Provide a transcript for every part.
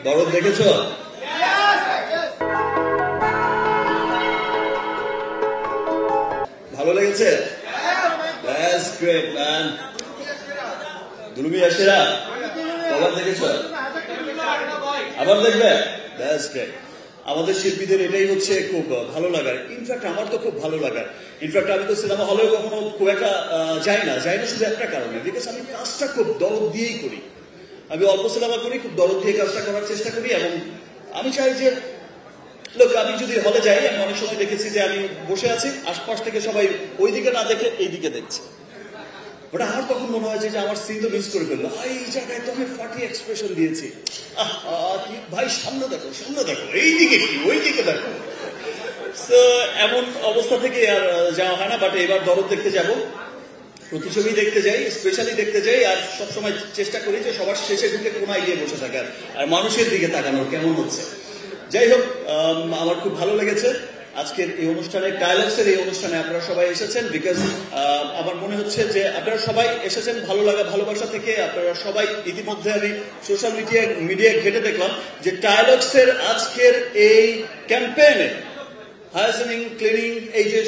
দরদ দেখেছো? ভালো লেগেছে? That's great, man. দুলুমি আশেরা আবার দেখেছো? আবার দেখবে? That's great. আমাদের শিল্পীদের এটাই হচ্ছে খুব ভালো লাগার। ইনফ্যাক্ট আমার তো খুব ভালো লাগার। ইনফ্যাক্ট আমি তো সিনেমা হলেও কখনো খুব একটা যাই না শুধু একটা কারণে, বিকজ আমি কাজটা খুব দরদ দিয়েই করি। আমি অল্প সিনেমা করি, খুব দরদ দিয়ে কাজটা করার চেষ্টা করি, এবং আমি চাই যে লোক, আমি যদি হলে যাই, আমি অনেক সময় দেখেছি যে আমি বসে আছি, আশপাশ থেকে সবাই ওই দিকে না দেখে এই দিকে দেখছে। ওটা আমার তখন মনে হয় যে আমার সিন তো মিস করে ফেললো, এই জায়গায় তো আমি ফাটি এক্সপ্রেশন দিয়েছি, ভাই সামনে দেখো, এই দিকে কি, ওই দিকে দেখো। এমন অবস্থা থেকে আর যাওয়া হয় না। বাট এবার দরদ দেখতে যাব, প্রতিছবি দেখতে যাই, স্পেশালি দেখতে যাই, আর সবসময় চেষ্টা করি যে সবার শেষে ঢুকে কোনায় গিয়ে বসে থাকার আর মানুষের দিকে তাকানোর কেমন হচ্ছে। যাই হোক, আমার খুব ভালো লেগেছে আজকের এই অনুষ্ঠানে, ডায়ালগসের এই অনুষ্ঠানে আপনারা সবাই এসেছেন, বিকজ আমার মনে হচ্ছে যে আপনারা সবাই এসেছেন ভালো লাগা ভালোবাসা থেকে। আপনারা সবাই ইতিমধ্যে আমি সোশ্যাল মিডিয়া ঘেটে দেখলাম যে ডায়ালগসের আজকের এই ক্যাম্পেইনে, হাইজিনিং ক্লিনিং, এই যে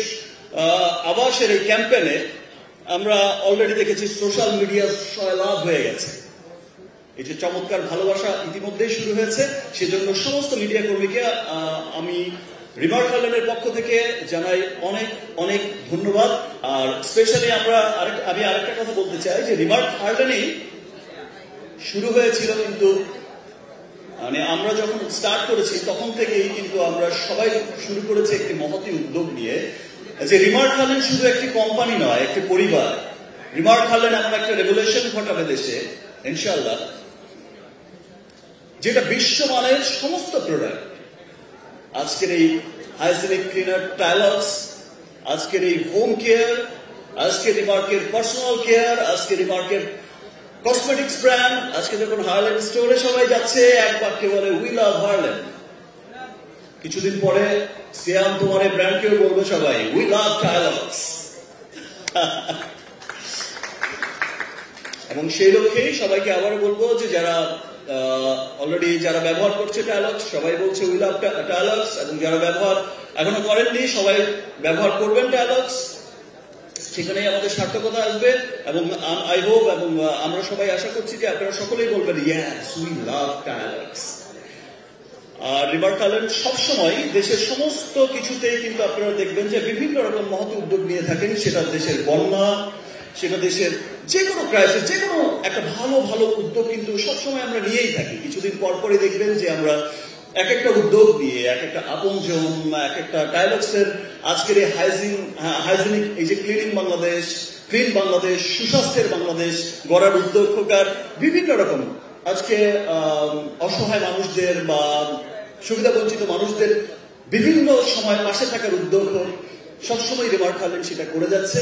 আবাসের এই ক্যাম্পেইনে আমরা অলরেডি দেখেছি সোশ্যাল মিডিয়া সয়লাভ হয়ে গেছে। এই যে চমৎকার ভালোবাসা ইতিমধ্যেই শুরু হয়েছে, সেজন্য সমস্ত মিডিয়া কর্মীকে আমি রিমার্ক হার্লেনের পক্ষ থেকে জানাই অনেক অনেক ধন্যবাদ। আর স্পেশালি আমি আরেকটা কথা বলতে চাই যে রিমার্ক হার্লেনেই শুরু হয়েছিল, কিন্তু মানে আমরা যখন স্টার্ট করেছি তখন থেকেই কিন্তু আমরা সবাই শুরু করেছি একটি মহতী উদ্যোগ নিয়ে, যে রিমার্ক হার্লেন শুধু একটি কোম্পানি নয়, একটি পরিবার। রিমার্ক হার্লেন এমন একটা রেভলিউশন ঘটাবে দেশে ইনশাআল্লাহ, যেটা বিশ্বমানের সমস্ত প্রোডাক্ট, আজকের এই হাইজিনিক ক্লিনার টাইলক্স, আজকের এই হোম কেয়ার, আজকে রিমার্কের পার্সোনাল কেয়ার, আজকে রিমার্কের কসমেটিক্স ব্র্যান্ড, আজকে যখন হার্লেন স্টোরে সবাই যাচ্ছে এক বাক্যে বলে উই লাভ হার্লেন। কিছুদিন পরে সিয়াম তোমার এই ব্র্যান্ডকেও বলবে সবাই উই লাভ টাইলক্স। এবং সেই লক্ষ্যেই সবাইকে আবারও বলবো যে যারা অলরেডি যারা ব্যবহার করছে টাইলক্স, সবাই বলছে উই লাভ টাইলক্স, এবং যারা ব্যবহার এখনো করেননি সবাই ব্যবহার করবেন টাইলক্স। সেখানেই আমাদের সার্থকতা আসবে, এবং আই হোপ এবং আমরা সবাই আশা করছি যে আপনারা সকলেই বলবেন ইয়েস উই লাভ টাইলক্স। আর রিমার্ক হার্লেন সবসময় দেশের সমস্ত কিছুতেই কিন্তু আপনারা দেখবেন যে বিভিন্ন রকম মহৎ উদ্যোগ নিয়ে থাকেন, সেটা দেশের বন্যা, সেটা দেশের যে কোনো ক্রাইসিস, যে কোনো একটা ভালো ভালো উদ্যোগ কিন্তু সবসময় আমরা নিয়েই থাকি। কিছুদিন পরপরই দেখবেন যে আমরা এক একটা উদ্যোগ নিয়ে, এক একটা আপনজন, এক একটা টাইলক্সের আজকের এই হাইজিনিক, এই যে ক্লিনিং বাংলাদেশ, ক্লিন বাংলাদেশ, সুস্বাস্থ্যের বাংলাদেশ গড়ার উদ্যোগ হোক, আর বিভিন্ন রকম আজকে অসহায় মানুষদের বা সুবিধা বঞ্চিত মানুষদের বিভিন্ন সময় পাশে থাকার উদ্যোগ হোক, সবসময় রিমার্ক হার্লেন সেটা করে যাচ্ছে।